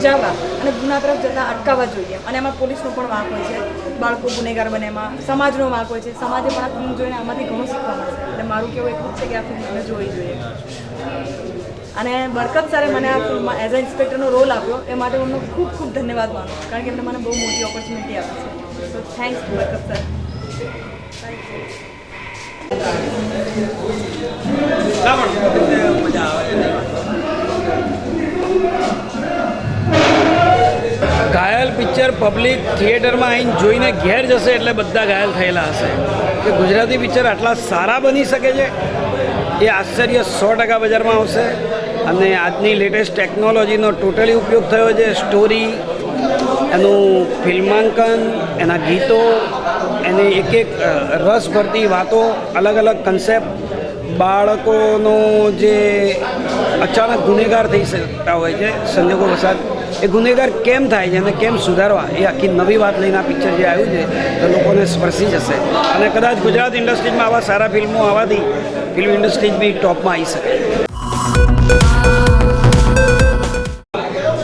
સમજાવવા અને ગુના તરફ જતાં અટકાવવા જોઈએ. અને એમાં પોલીસનો પણ વાંક હોય છે, બાળકો ગુનેગાર બને એમાં સમાજનો વાંક હોય છે. સમાજે પણ આ ફિલ્મ જોઈને આમાંથી ઘણું શીખવા મળશે. એટલે મારું કહેવું એટલું જ છે કે આ ફિલ્મ તમે જોવી જોઈએ. અને બરકત સરે મને આ ફિલ્મમાં એઝ અ ઇન્સ્પેક્ટરનો રોલ આપ્યો એ માટે હું ખૂબ ખૂબ ધન્યવાદ માનું, કારણ કે એમણે મને બહુ મોટી ઓપોર્ચ્યુનિટી આપી છે. સો થેન્ક્સ ટુ બરકત સર. ઘાયલ પિક્ચર પબ્લિક થિયેટરમાં આવીને જોઈને ઘેર જશે એટલે બધા ઘાયલ થયેલા હશે કે ગુજરાતી પિક્ચર આટલા સારા બની શકે છે એ આશ્ચર્ય 100% બજારમાં આવશે. અને આજની લેટેસ્ટ ટેકનોલોજીનો ટોટલી ઉપયોગ થયો છે. સ્ટોરી, એનું ફિલ્માંકન, એના ગીતો, એની એક એક રસ ભરતી વાતો, અલગ અલગ કન્સેપ્ટ, બાળકોનો જે અચાનક ગુનેગાર થઈ શકતા હોય છે સંજોગો વસાત, એ ગુનેગાર કેમ થાય છે અને કેમ સુધારવા, એ આખી નવી વાત લઈને આ પિક્ચર જે આવ્યું છે તો લોકોને સ્પર્શી જશે. અને કદાચ ગુજરાત ઇન્ડસ્ટ્રીઝમાં આવા સારા ફિલ્મો આવવાથી ફિલ્મ ઇન્ડસ્ટ્રીઝ બી ટોપમાં આવી શકે.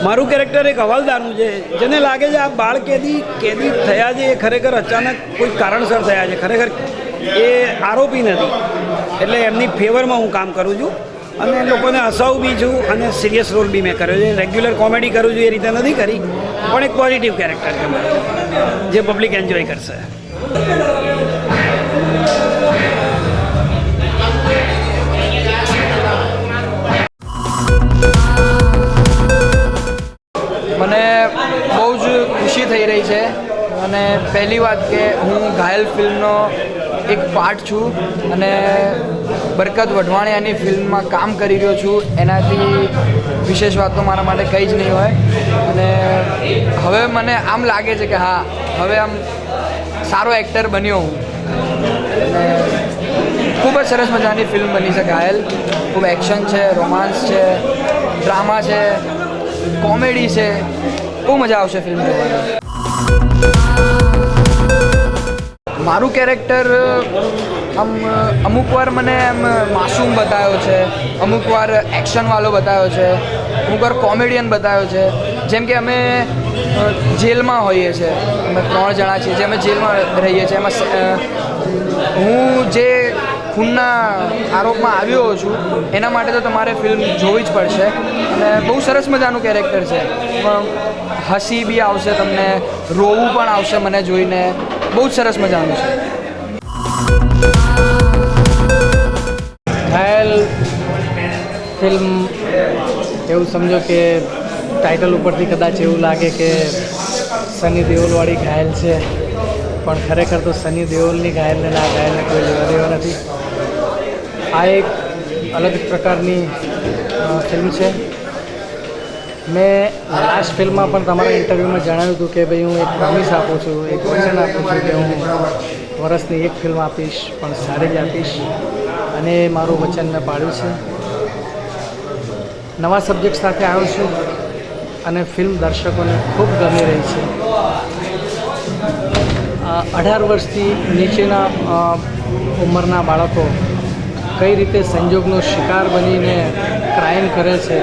મારું કેરેક્ટર એક હવાલદારનું છે, જેને લાગે છે આ બાળ કેદી થયા છે એ ખરેખર અચાનક કોઈ કારણસર થયા છે, ખરેખર એ આરોપી નથી. એટલે એમની ફેવરમાં હું કામ કરું છું અને લોકોને હસાવું બી છું અને સિરિયસ રોલ બી મેં કર્યો છે. રેગ્યુલર કોમેડી કરું છું એ રીતે નથી કરી, પણ એક પોઝિટિવ કેરેક્ટર છે મારું, જે પબ્લિક એન્જોય કરશે. મને બહુ જ ખુશી થઈ રહી છે. અને પહેલી વાત કે હું ઘાયલ ફિલ્મનો એક પાર્ટ છું અને બરકત વઢવાણિયાની ફિલ્મમાં કામ કરી રહ્યો છું. એનાથી વિશેષ વાત તો મારા માટે કંઈ જ નહીં હોય. અને હવે મને આમ લાગે છે કે હા, હવે આમ સારો એક્ટર બન્યો હું. અને ખૂબ જ સરસ મજાની ફિલ્મ બની છે ઘાયલ. ખૂબ એક્શન છે, રોમાન્સ છે, ડ્રામા છે, કોમેડી છે. બહુ મજા આવશે ફિલ્મ જોવાની. મારું કેરેક્ટર આમ અમુક વાર મને એમ માસૂમ બતાવ્યો છે, અમુક વાર એક્શનવાળો બતાવ્યો છે, અમુક વાર કોમેડિયન બતાવ્યો છે. જેમ કે અમે જેલમાં હોઈએ છીએ, અમે 3 જણા છીએ જે અમે જેલમાં રહીએ છીએ. એમાં હું જે ખૂનના આરોપમાં આવ્યો છું એના માટે તો તમારે ફિલ્મ જોવી જ પડશે. અને બહુ સરસ મજાનું કેરેક્ટર છે. હસી બી આવશે, તમને રોવું પણ આવશે મને જોઈને. બહુ જ સરસ મજાનું છે. ઘાયલ ફિલ્મ એવું સમજો કે ટાઇટલ ઉપરથી કદાચ એવું લાગે કે સની દેઓલવાળી ઘાયલ છે, પણ ખરેખર તો સની દેઓલની ઘાયલને ના ઘાયલને કોઈ લેવા દેવા નથી. આ એક અલગ પ્રકારની ફિલ્મ છે. મેં લાસ્ટ ફિલ્મમાં પણ તમારા ઇન્ટરવ્યૂમાં જણાવ્યું હતું કે ભાઈ હું એક પ્રોમિસ આપું છું, એક વચન આપું છું કે હું વર્ષની એક ફિલ્મ આપીશ, પણ સારી જ આપીશ. અને મારું વચન મેં પાડ્યું છે. નવા સબ્જેક્ટ સાથે આવ્યો છું અને ફિલ્મ દર્શકોને ખૂબ ગમી રહી છે. 18 વર્ષથી નીચેના ઉંમરના બાળકો કઈ રીતે સંજોગનો શિકાર બનીને ક્રાઇમ કરે છે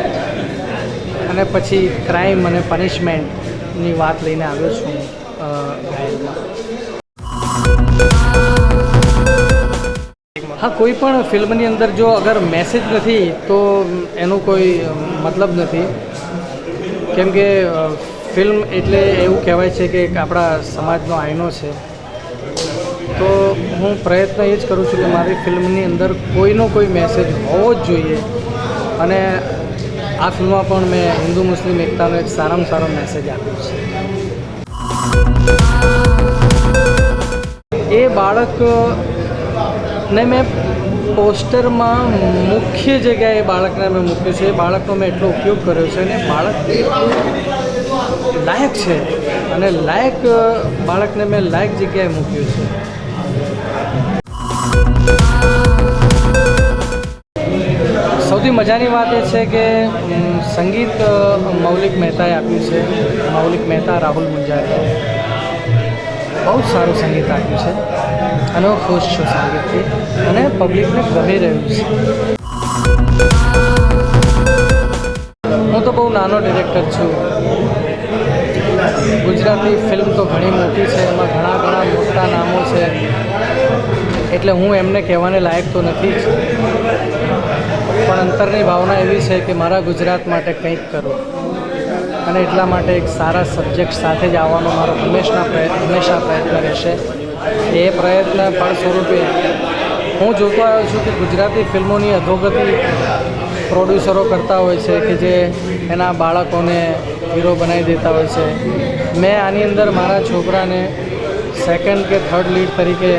અને પછી ક્રાઇમ અને પનિશમેન્ટની વાત લઈને આવ્યો છું ઘાયલમાં. હા, કોઈ પણ ફિલ્મની અંદર જો અગર મેસેજ નથી તો એનું કોઈ મતલબ નથી. કેમ કે ફિલ્મ એટલે એવું કહેવાય છે કે આપણા સમાજનો આઈનો છે. તો હું પ્રયત્ન એ જ કરું છું કે મારી ફિલ્મની અંદર કોઈનો કોઈ મેસેજ હોવો જ જોઈએ. અને આ ફિલ્મમાં પણ મેં હિન્દુ મુસ્લિમ એકતાનો એક સારામાં સારો મેસેજ આપ્યો છે. એ બાળકને મેં પોસ્ટરમાં મુખ્ય જગ્યાએ બાળકને મેં મૂક્યું છે. એ બાળકનો મેં એટલો ઉપયોગ કર્યો છે અને બાળક લાયક છે અને લાયક બાળકને મેં લાયક જગ્યાએ મૂક્યું છે. સૌથી મજાની વાત એ છે કે સંગીત મૌલિક મહેતાએ આપ્યું છે. મૌલિક મહેતા, રાહુલ મુંજારે બહુ જ સારું સંગીત આપ્યું છે અને હું ખુશ છું સંગીતથી અને પબ્લિકને ગમી રહ્યું છે. હું તો બહુ નાનો ડિરેક્ટર છું. ગુજરાતી ફિલ્મ તો ઘણી મોટી છે, એમાં ઘણા મોટા નામો છે, એટલે હું એમને કહેવાને લાયક તો નથી જ, પણ અંતરની ભાવના એવી છે કે મારા ગુજરાત માટે કંઈક કરું, અને એટલા માટે એક સારા સબ્જેક્ટ સાથે જ આવવાનો મારો હંમેશા પ્રયત્ન રહેશે. એ પ્રયત્ન ફળ સ્વરૂપે હું જોતો આવ્યો છું કે ગુજરાતી ફિલ્મોની અધોગતિ પ્રોડ્યુસરો કરતા હોય છે કે જે એના બાળકોને હીરો બનાવી દેતા હોય છે. મેં આની અંદર મારા છોકરાને સેકન્ડ કે થર્ડ લીડ તરીકે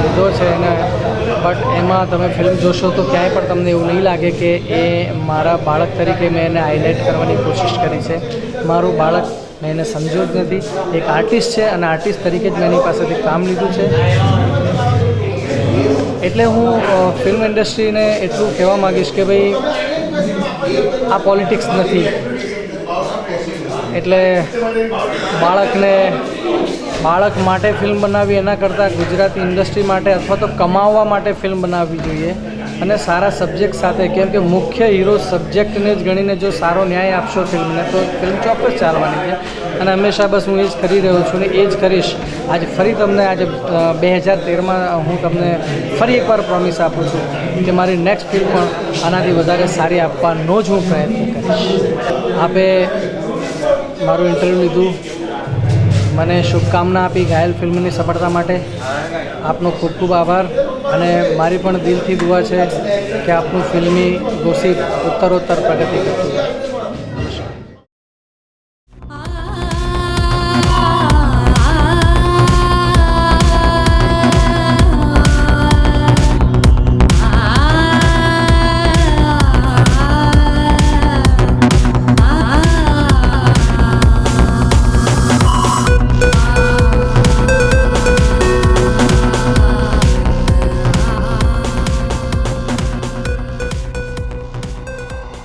લીધો છે એને, બટ એમાં તમે ફિલ્મ જોશો તો ક્યાંય પણ તમને એવું નહીં લાગે કે એ મારા બાળક તરીકે મેં એને હાઇલાઇટ કરવાની કોશિશ કરી છે. મારું બાળક મેં એને સમજ્યો જ નથી. એક આર્ટિસ્ટ છે અને આર્ટિસ્ટ તરીકે જ મેં એની પાસેથી કામ લીધું છે. એટલે હું ફિલ્મ ઇન્ડસ્ટ્રીને એટલું કહેવા માગીશ કે ભાઈ આ પોલિટિક્સ નથી. એટલે બાળક માટે ફિલ્મ બનાવવી એના કરતાં ગુજરાતી ઇન્ડસ્ટ્રી માટે અથવા તો કમાવવા માટે ફિલ્મ બનાવવી જોઈએ, અને સારા સબ્જેક્ટ સાથે. કેમ કે મુખ્ય હીરો સબ્જેક્ટને જ ગણીને જો સારો ન્યાય આપશો ફિલ્મને તો ફિલ્મ ચોક્કસ ચાલવાની છે. અને હંમેશા બસ હું એ જ કરી રહ્યો છું ને એ જ કરીશ. આજે ફરી તમને 2013માં હું તમને ફરી એકવાર પ્રોમિસ આપું છું કે મારી નેક્સ્ટ ફિલ્મ પણ આનાથી વધારે સારી આપવાનો જ હું પ્રયત્ન કરીશ. આપે મારું ઇન્ટરવ્યૂ લીધું, મને શુભકામના આપી ઘાયલ ફિલ્મની સફળતા માટે. આપનો ખૂબ ખૂબ આભાર, અને મારી પણ દિલથી દુઆ છે કે આપનું ફિલ્મી ગોસિપ ઉત્તરોત્તર પ્રગતિ કરતું.